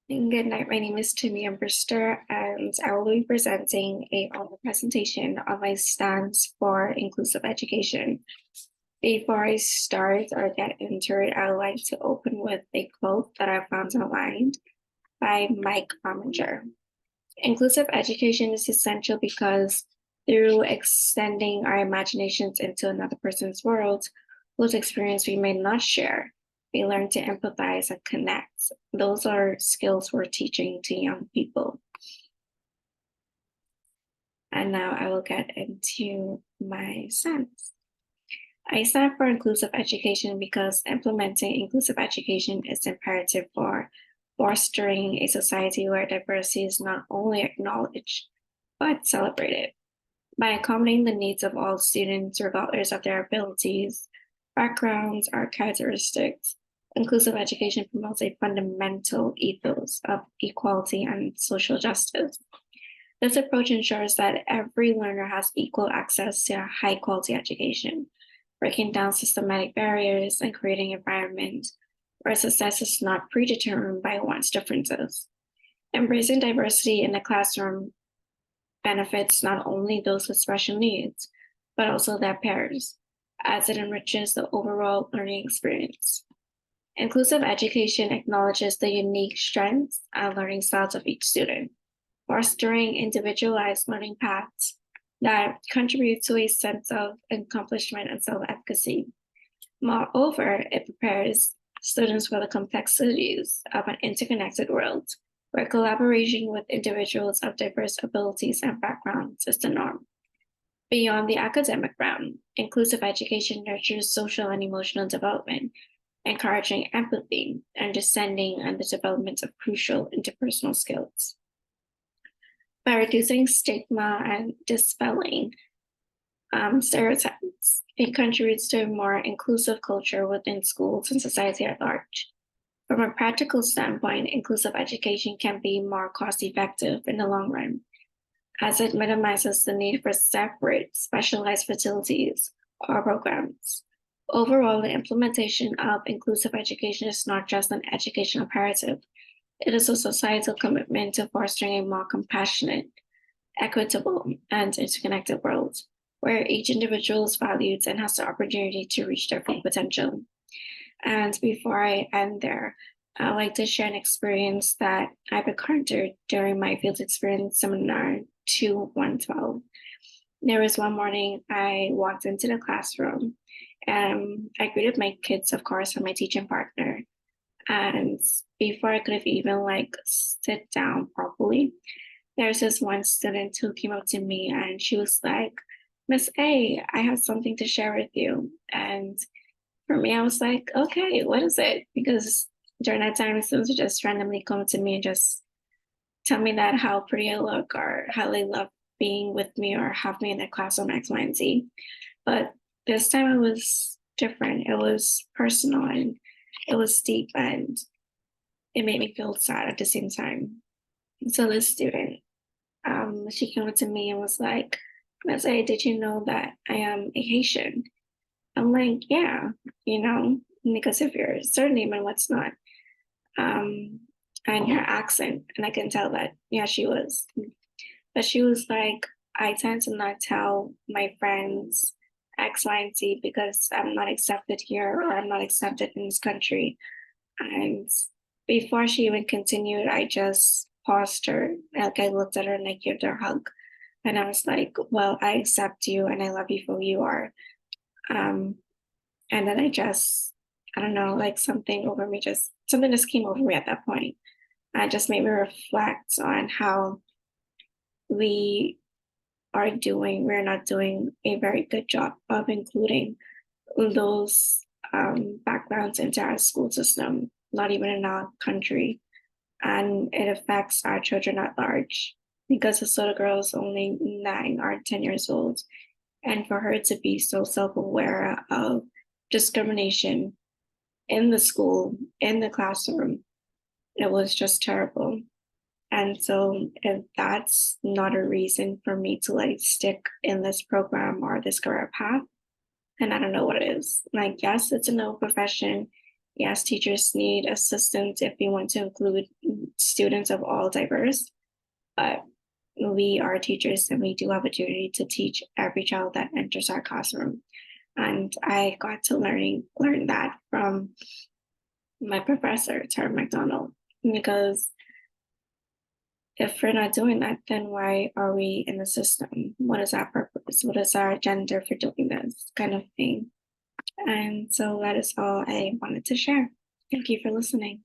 Good night. My name is Tamia Armbrister, and I will be presenting a oral presentation on my stance for inclusive education. Before I start or get into it, I would like to open with a quote that I found online by Mike Arminger. Inclusive education is essential because through extending our imaginations into another person's world, whose experience we may not share, we learn to empathize and connect. Those are skills we're teaching to young people. And now I will get into my sense. I stand for inclusive education because implementing inclusive education is imperative for fostering a society where diversity is not only acknowledged, but celebrated. By accommodating the needs of all students, regardless of their abilities, backgrounds, or characteristics, inclusive education promotes a fundamental ethos of equality and social justice. This approach ensures that every learner has equal access to a high quality education, breaking down systematic barriers and creating an environment where success is not predetermined by one's differences. Embracing diversity in the classroom benefits not only those with special needs, but also their peers, as it enriches the overall learning experience. Inclusive education acknowledges the unique strengths and learning styles of each student, fostering individualized learning paths that contribute to a sense of accomplishment and self-efficacy. Moreover, it prepares students for the complexities of an interconnected world where collaboration with individuals of diverse abilities and backgrounds is the norm. Beyond the academic realm, inclusive education nurtures social and emotional development, encouraging empathy, understanding, and the development of crucial interpersonal skills. By reducing stigma and dispelling stereotypes, it contributes to a more inclusive culture within schools and society at large. From a practical standpoint, inclusive education can be more cost-effective in the long run, as it minimizes the need for separate specialized facilities or programs. Overall, the implementation of inclusive education is not just an educational imperative, it is a societal commitment to fostering a more compassionate, equitable, and interconnected world where each individual is valued and has the opportunity to reach their full potential. And before I end there, I'd like to share an experience that I've encountered during my field experience seminar 2112. There was one morning I walked into the classroom and I greeted my kids, of course, and my teaching partner. And before I could have even sit down properly, there's this one student who came up to me and she was like, Miss A, I have something to share with you. And for me, I was like, okay, what is it? Because during that time, students would just randomly come to me and just tell me that how pretty I look or how they love being with me or have me in their class on X, Y, and Z. But this time it was different. It was personal and it was deep and it made me feel sad at the same time. So this student, she came up to me and was like, Miss A, did you know that I am a Haitian? I'm like, yeah, because of your surname and what's not, and your accent. And I can tell that, yeah, she was. But she was like, I tend to not tell my friends X, Y, and Z because I'm not accepted here or I'm not accepted in this country. And before she even continued, I just paused her. Like I looked at her and I gave her a hug. And I was like, well, I accept you and I love you for who you are. Um, and then I don't know, like something just came over me at that point. It just made me reflect on how we we're not doing a very good job of including those backgrounds into our school system, not even in our country. And it affects our children at large because this little girl is only 9 or 10 years old. And for her to be so self-aware of discrimination in the school, in the classroom, it was just terrible. And so if that's not a reason for me to stick in this program or this career path, then I don't know what it is. Like, yes, it's a noble profession. Yes, teachers need assistance if we want to include students of all diverse, but we are teachers and we do have a duty to teach every child that enters our classroom. And I got to learn that from my professor, Terry McDonald, because if we're not doing that, then why are we in the system? What is our purpose? What is our agenda for doing this kind of thing? And so that is all I wanted to share. Thank you for listening.